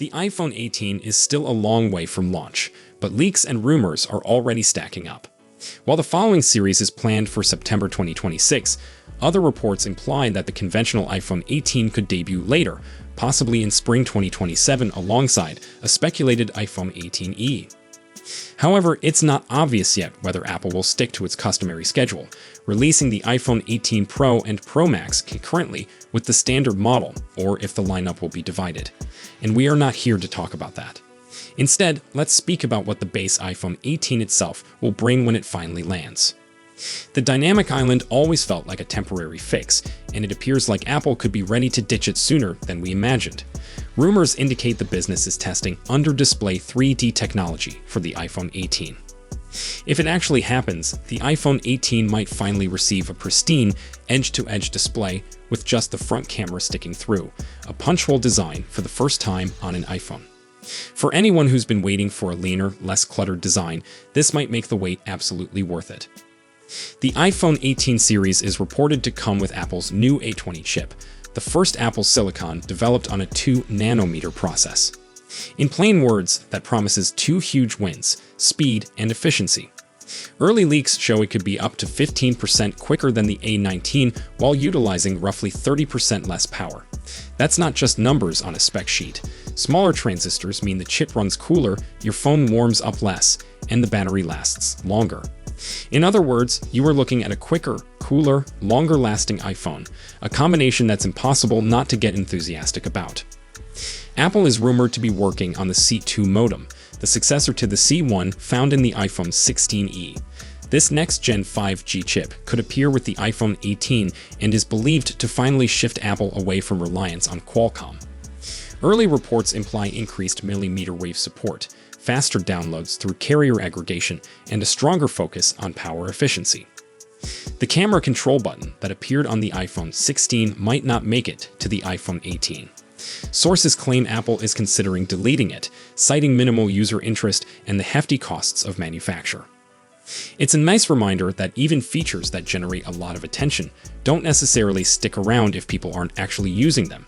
The iPhone 18 is still a long way from launch, but leaks and rumors are already stacking up. While the following series is planned for September 2026, other reports imply that the conventional iPhone 18 could debut later, possibly in spring 2027 alongside a speculated iPhone 18e. However, it's not obvious yet whether Apple will stick to its customary schedule, releasing the iPhone 18 Pro and Pro Max concurrently with the standard model, or if the lineup will be divided. And we are not here to talk about that. Instead, let's speak about what the base iPhone 18 itself will bring when it finally lands. The dynamic island always felt like a temporary fix, and it appears like Apple could be ready to ditch it sooner than we imagined. Rumors indicate the business is testing under-display 3D technology for the iPhone 18. If it actually happens, the iPhone 18 might finally receive a pristine edge-to-edge display with just the front camera sticking through, a punch-hole design for the first time on an iPhone. For anyone who's been waiting for a leaner, less cluttered design, this might make the wait absolutely worth it. The iPhone 18 series is reported to come with Apple's new A20 chip, the first Apple silicon developed on a 2-nanometer process. In plain words, that promises two huge wins: speed and efficiency. Early leaks show it could be up to 15% quicker than the A19 while utilizing roughly 30% less power. That's not just numbers on a spec sheet. Smaller transistors mean the chip runs cooler, your phone warms up less, and the battery lasts longer. In other words, you are looking at a quicker, cooler, longer-lasting iPhone, a combination that's impossible not to get enthusiastic about. Apple is rumored to be working on the C2 modem, the successor to the C1 found in the iPhone 16e. This next-gen 5G chip could appear with the iPhone 18 and is believed to finally shift Apple away from reliance on Qualcomm. Early reports imply increased millimeter wave support, faster downloads through carrier aggregation, and a stronger focus on power efficiency. The camera control button that appeared on the iPhone 16 might not make it to the iPhone 18. Sources claim Apple is considering deleting it, citing minimal user interest and the hefty costs of manufacture. It's a nice reminder that even features that generate a lot of attention don't necessarily stick around if people aren't actually using them.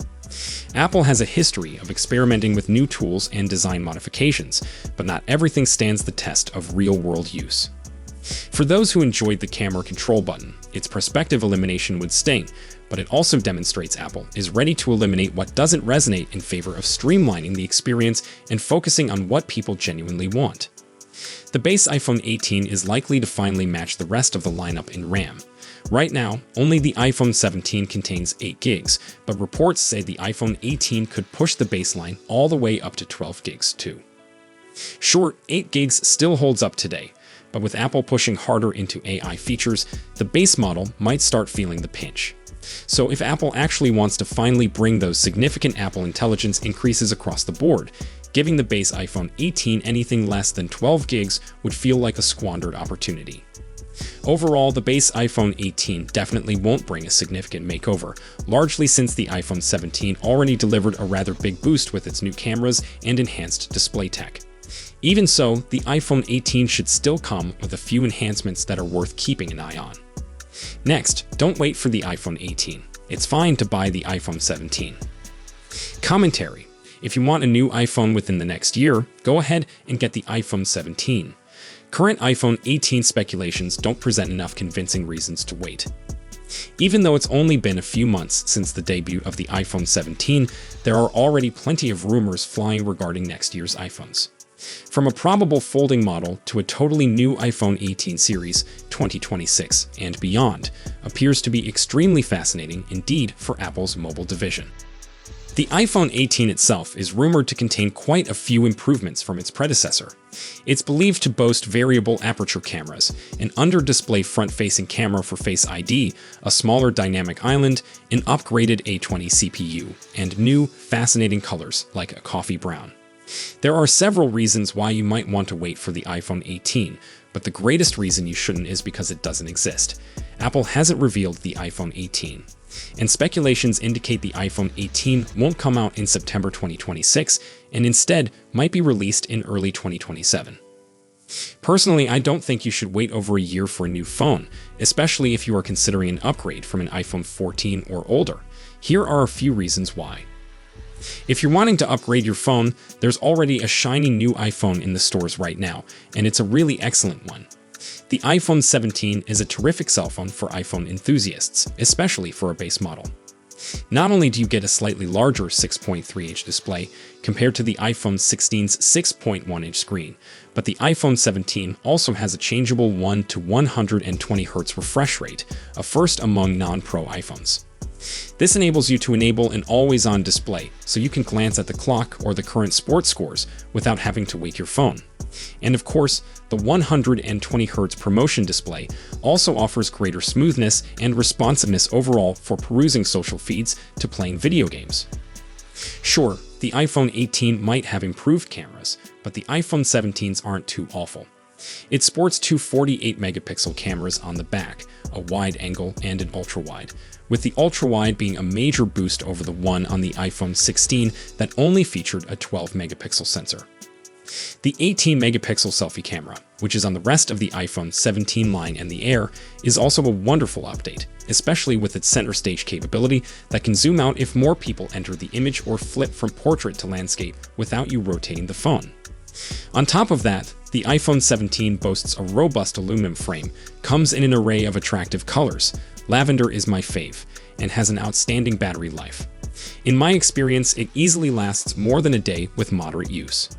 Apple has a history of experimenting with new tools and design modifications, but not everything stands the test of real-world use. For those who enjoyed the camera control button, its perspective elimination would sting, but it also demonstrates Apple is ready to eliminate what doesn't resonate in favor of streamlining the experience and focusing on what people genuinely want. The base iPhone 18 is likely to finally match the rest of the lineup in RAM. Right now, only the iPhone 17 contains 8 gigs, but reports say the iPhone 18 could push the baseline all the way up to 12 gigs too. Sure, 8 gigs still holds up today, but with Apple pushing harder into AI features, the base model might start feeling the pinch. So if Apple actually wants to finally bring those significant Apple Intelligence increases across the board, giving the base iPhone 18 anything less than 12 gigs would feel like a squandered opportunity. Overall, the base iPhone 18 definitely won't bring a significant makeover, largely since the iPhone 17 already delivered a rather big boost with its new cameras and enhanced display tech. Even so, the iPhone 18 should still come with a few enhancements that are worth keeping an eye on. Next, don't wait for the iPhone 18. It's fine to buy the iPhone 17. Commentary: if you want a new iPhone within the next year, go ahead and get the iPhone 17. Current iPhone 18 speculations don't present enough convincing reasons to wait. Even though it's only been a few months since the debut of the iPhone 17, there are already plenty of rumors flying regarding next year's iPhones. From a probable folding model to a totally new iPhone 18 series, 2026 and beyond, appears to be extremely fascinating indeed for Apple's mobile division. The iPhone 18 itself is rumored to contain quite a few improvements from its predecessor. It's believed to boast variable aperture cameras, an under-display front-facing camera for Face ID, a smaller dynamic island, an upgraded A20 CPU, and new, fascinating colors like a coffee brown. There are several reasons why you might want to wait for the iPhone 18, but the greatest reason you shouldn't is because it doesn't exist. Apple hasn't revealed the iPhone 18. And speculations indicate the iPhone 18 won't come out in September 2026 and instead might be released in early 2027. Personally, I don't think you should wait over a year for a new phone, especially if you are considering an upgrade from an iPhone 14 or older. Here are a few reasons why. If you're wanting to upgrade your phone, there's already a shiny new iPhone in the stores right now, and it's a really excellent one. The iPhone 17 is a terrific cell phone for iPhone enthusiasts, especially for a base model. Not only do you get a slightly larger 6.3-inch display compared to the iPhone 16's 6.1-inch screen, but the iPhone 17 also has a changeable 1 to 120 Hz refresh rate, a first among non-Pro iPhones. This enables you to enable an always-on display, so you can glance at the clock or the current sports scores without having to wake your phone. And of course, the 120 Hz promotion display also offers greater smoothness and responsiveness overall for perusing social feeds to playing video games. Sure, the iPhone 18 might have improved cameras, but the iPhone 17s aren't too awful. It sports two 48-megapixel cameras on the back, a wide angle and an ultra-wide, with the ultra-wide being a major boost over the one on the iPhone 16 that only featured a 12-megapixel sensor. The 18-megapixel selfie camera, which is on the rest of the iPhone 17 line and the Air, is also a wonderful update, especially with its center stage capability that can zoom out if more people enter the image or flip from portrait to landscape without you rotating the phone. On top of that, the iPhone 17 boasts a robust aluminum frame, comes in an array of attractive colors. Lavender is my fave, and has an outstanding battery life. In my experience, it easily lasts more than a day with moderate use.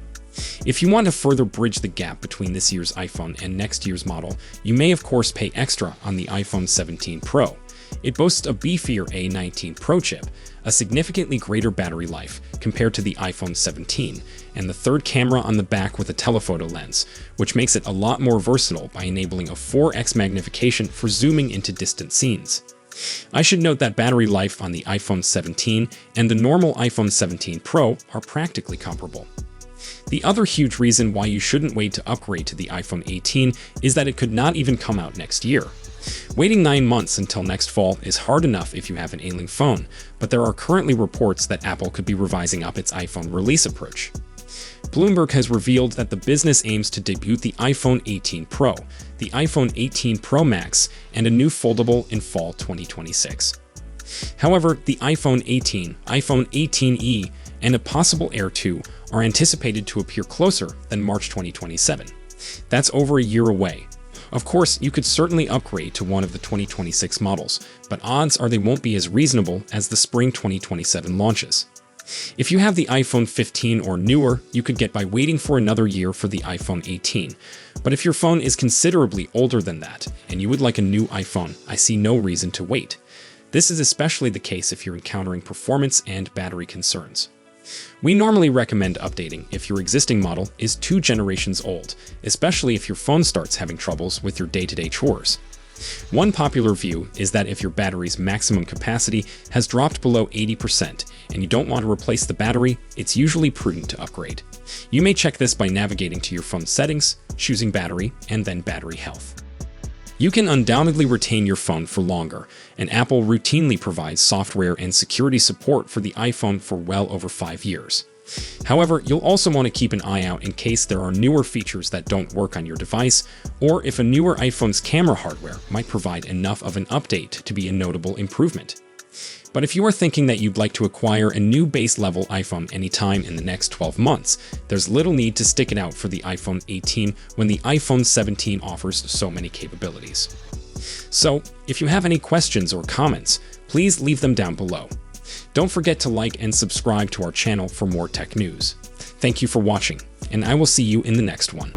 If you want to further bridge the gap between this year's iPhone and next year's model, you may of course pay extra on the iPhone 17 Pro. It boasts a beefier A19 Pro chip, a significantly greater battery life compared to the iPhone 17, and the third camera on the back with a telephoto lens, which makes it a lot more versatile by enabling a 4x magnification for zooming into distant scenes. I should note that battery life on the iPhone 17 and the normal iPhone 17 Pro are practically comparable. The other huge reason why you shouldn't wait to upgrade to the iPhone 18 is that it could not even come out next year. Waiting 9 months until next fall is hard enough if you have an ailing phone, but there are currently reports that Apple could be revising up its iPhone release approach. Bloomberg has revealed that the business aims to debut the iPhone 18 Pro, the iPhone 18 Pro Max, and a new foldable in fall 2026. However, the iPhone 18, iPhone 18e, and a possible Air 2 are anticipated to appear closer than March 2027. That's over a year away. Of course, you could certainly upgrade to one of the 2026 models, but odds are they won't be as reasonable as the spring 2027 launches. If you have the iPhone 15 or newer, you could get by waiting for another year for the iPhone 18. But if your phone is considerably older than that, and you would like a new iPhone, I see no reason to wait. This is especially the case if you're encountering performance and battery concerns. We normally recommend updating if your existing model is 2 generations old, especially if your phone starts having troubles with your day-to-day chores. One popular view is that if your battery's maximum capacity has dropped below 80% and you don't want to replace the battery, it's usually prudent to upgrade. You may check this by navigating to your phone's settings, choosing battery, and then battery health. You can undoubtedly retain your phone for longer, and Apple routinely provides software and security support for the iPhone for well over 5 years. However, you'll also want to keep an eye out in case there are newer features that don't work on your device, or if a newer iPhone's camera hardware might provide enough of an update to be a notable improvement. But if you are thinking that you'd like to acquire a new base-level iPhone anytime in the next 12 months, there's little need to stick it out for the iPhone 18 when the iPhone 17 offers so many capabilities. So, if you have any questions or comments, please leave them down below. Don't forget to like and subscribe to our channel for more tech news. Thank you for watching, and I will see you in the next one.